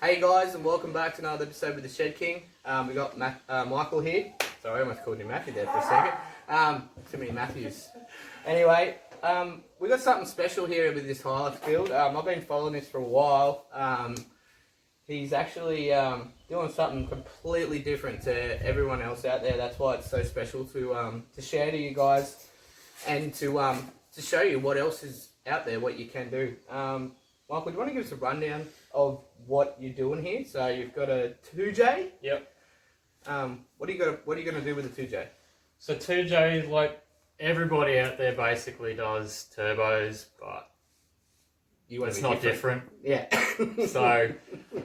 Hey guys, and welcome back to another episode with the Shed King. We got Michael here. Sorry, I almost called you Matthew there for a second. Too many Matthews. Anyway, we got something special here with this hilux build. I've been following this for a while. He's actually doing something completely different to everyone else out there. That's why it's so special to share to you guys and to show you what else is out there, what you can do. Michael, do you want to give us a rundown of what you're doing here? So you've got a 2J. Yep. What are you going to do with the 2J? So 2J, like everybody out there, basically does turbos, but it's not different. Yeah. So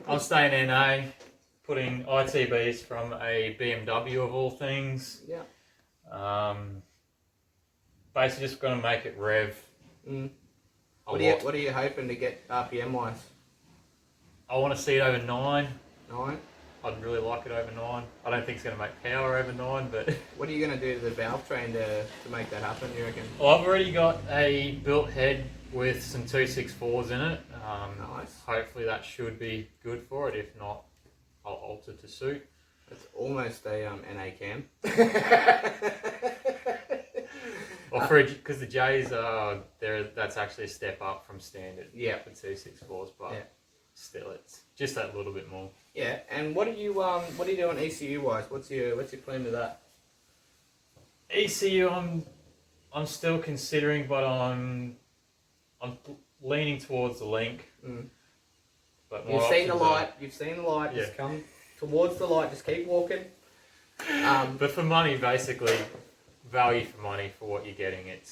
I'm staying NA, putting ITBs from a BMW of all things. Yeah. Basically, just going to make it rev. What are you hoping to get RPM wise? I want to see it over 9. 9? I'd really like it over 9. I don't think it's going to make power over 9, but... What are you going to do to the valve train to make that happen, you reckon? Well, I've already got a built head with some 264s in it. Nice. Hopefully that should be good for it. If not, I'll alter to suit. It's almost a NA cam. Well, because the J's are there, that's actually a step up from standard. Yeah. For 264s, but yeah. Still, it's just that little bit more. Yeah. And what are you doing ECU wise? What's your plan with that? ECU, I'm still considering, but I'm leaning towards the link. But You've seen the light. Yeah. Just come towards the light. Just keep walking. But for money, basically, value for money for what you're getting, it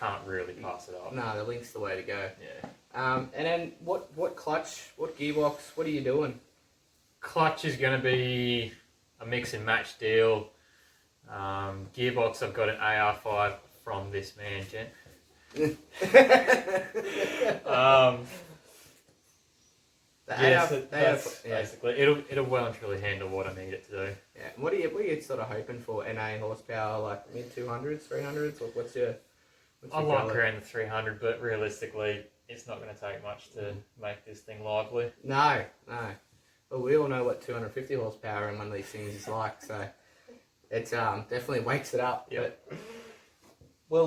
can't really pass it up. No, the link's the way to go. Yeah. And then what clutch, what gearbox, what are you doing? Clutch is going to be a mix and match deal. Gearbox, I've got an AR5 from this man, Jen. Basically, it'll well and truly handle what I need it to do. Yeah. And what are you sort of hoping for? NA horsepower, like mid 200s, 300s, or what's your I like around the 300, but realistically, it's not going to take much to make this thing lively. No. Well, we all know what 250 horsepower in one of these things is like, so it definitely wakes it up. Yep. But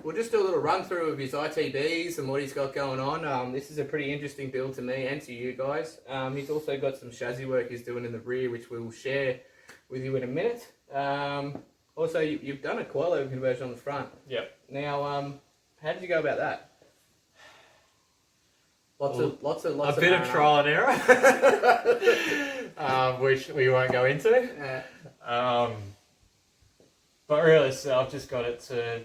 we'll just do a little run through of his ITBs and what he's got going on. This is a pretty interesting build to me and to you guys. He's also got some chassis work he's doing in the rear, which we will share with you in a minute. Also, you've done a coilover conversion on the front. Yep. Now, how did you go about that? Lots of a bit of trial and error, which we won't go into. Yeah. But really, so I've just got it to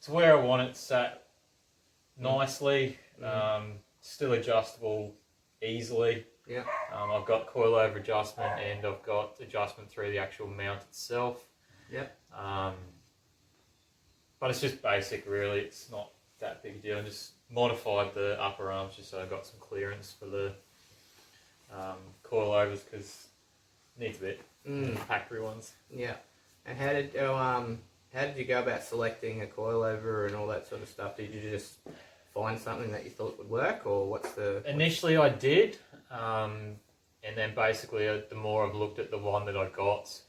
where I want it sat nicely, still adjustable easily. Yeah. I've got coilover adjustment and I've got adjustment through the actual mount itself. Yep. But it's just basic, really. It's not that big a deal. I just modified the upper arms just so I got some clearance for the coilovers because it needs a bit. Factory ones. Yeah. And how did you go about selecting a coilover and all that sort of stuff? Did you just find something that you thought would work, or what's the... Initially I did, and then basically the more I've looked at the one that I got,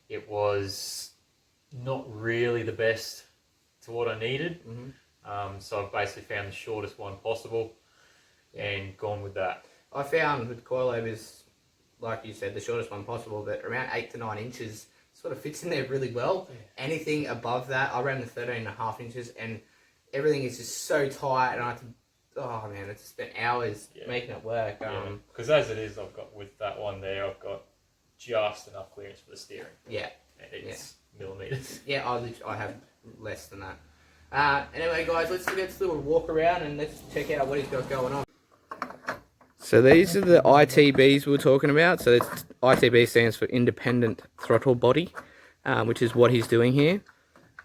it was not really the best to what I needed. So I've basically found the shortest one possible and gone with that. I found with coilovers, like you said, the shortest one possible, but around 8 to 9 inches sort of fits in there really well. Yeah. Anything above that, I ran the 13.5 inches, and everything is just so tight, and I have to, I just spent hours making it work. Because as it is, I've got with that one there, I've got just enough clearance for the steering. Yeah. And it's millimetres. Yeah, I have less than that. Anyway, guys, let's do a little walk around and let's check out what he's got going on. So these are the ITBs we were talking about. So ITB stands for Independent Throttle Body, which is what he's doing here.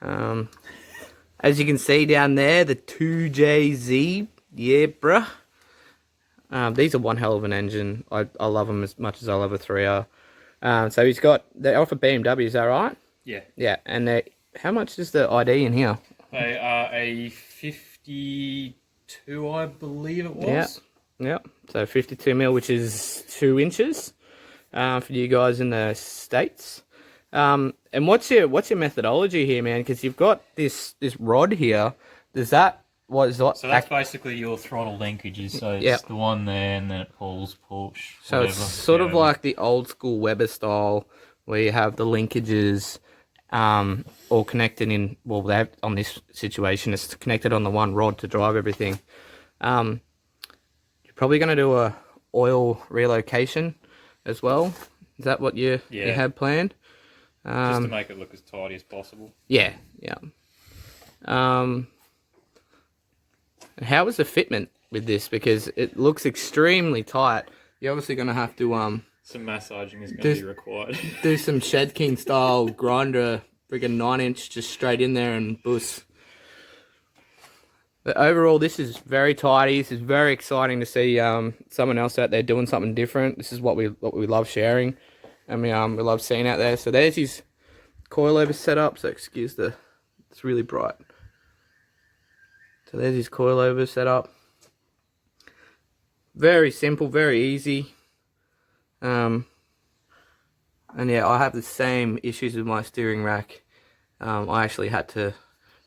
As you can see down there, the 2JZ, yeah, bruh. These are one hell of an engine. I love them as much as I love a 3R. So he's got, they're off a BMW, is that right? Yeah. Yeah, and how much is the ID in here? They are a 52, I believe it was. Yeah. Yep. So 52 mil, which is 2 inches for you guys in the States. And what's your methodology here, man? Because you've got this rod here. Does that what is that? So that's basically your throttle linkages. So it's the one there, and then it pulls, push. So it's sort of like the old school Weber style, where you have the linkages all connected in. Well, they have, on this situation, it's connected on the one rod to drive everything. You're probably going to do a oil relocation as well. Is that what you had planned? Just to make it look as tidy as possible. Yeah, yeah. How is the fitment with this? Because it looks extremely tight. You're obviously going to have to some massaging is going to be required. do some Shed King style grinder, friggin' 9-inch just straight in there and boost. But overall, this is very tidy. This is very exciting to see someone else out there doing something different. This is what we love sharing, and we love seeing out there. So there's his coilover setup. So excuse it's really bright. So there's his coilover setup. Very simple, very easy. And yeah, I have the same issues with my steering rack. I actually had to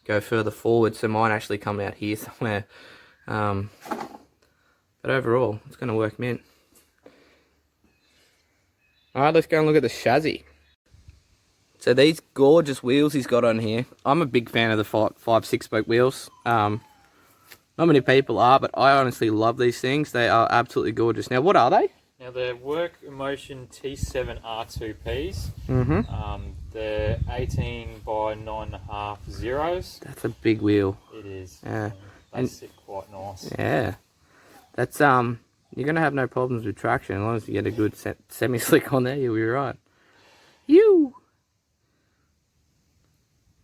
go further forward, so mine actually come out here somewhere. But overall, it's going to work mint. Alright, let's go and look at the chassis. So these gorgeous wheels he's got on here. I'm a big fan of the 5/6 spoke wheels. Not many people are, but I honestly love these things. They are absolutely gorgeous. Now, what are they? Now, they're Work Emotion T7 R2Ps. They're 18 by 9.5 zeros. That's a big wheel. It is. Yeah. They sit quite nice. Yeah. That's you're gonna have no problems with traction as long as you get a good semi-slick on there. You'll be right. You.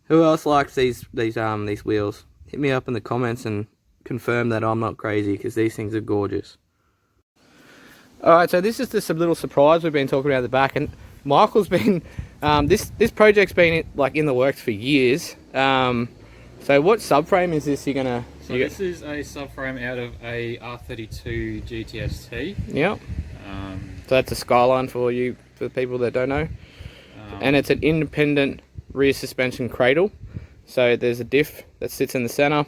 Who else likes these wheels? Hit me up in the comments and confirm that I'm not crazy, because these things are gorgeous. Alright, so this is just a little surprise we've been talking about at the back, and Michael's been this project's been in the works for years. So what subframe is this you're gonna... So this is a subframe out of a R32 GTST. Yep. So that's a Skyline for the people that don't know. And it's an independent rear suspension cradle. So there's a diff that sits in the center,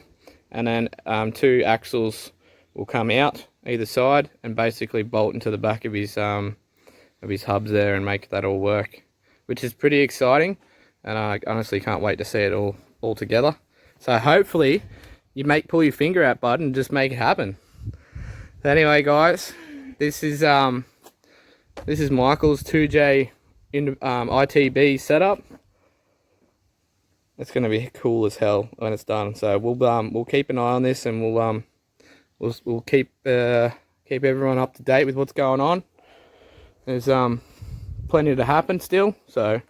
and then 2 axles will come out either side and basically bolt into the back of his hubs there and make that all work, which is pretty exciting, and I honestly can't wait to see it all together. So hopefully you pull your finger out, bud, and just make it happen. So anyway, guys, this is Michael's 2J ITB setup. It's going to be cool as hell when it's done. So we'll keep an eye on this, and we'll keep everyone up to date with what's going on. There's plenty to happen still. So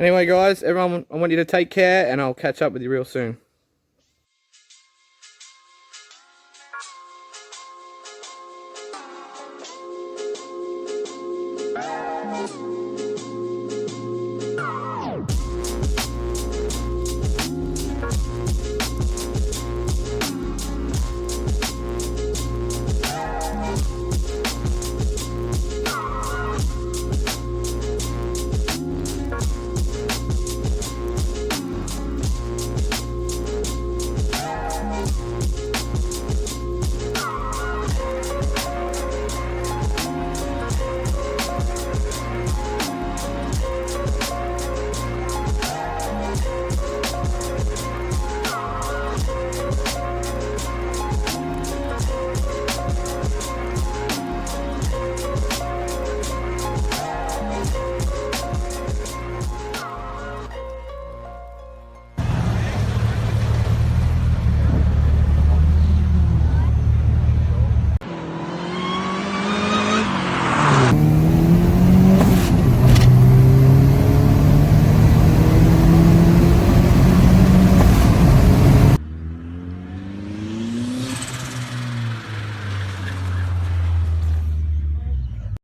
anyway, guys, everyone, I want you to take care, and I'll catch up with you real soon.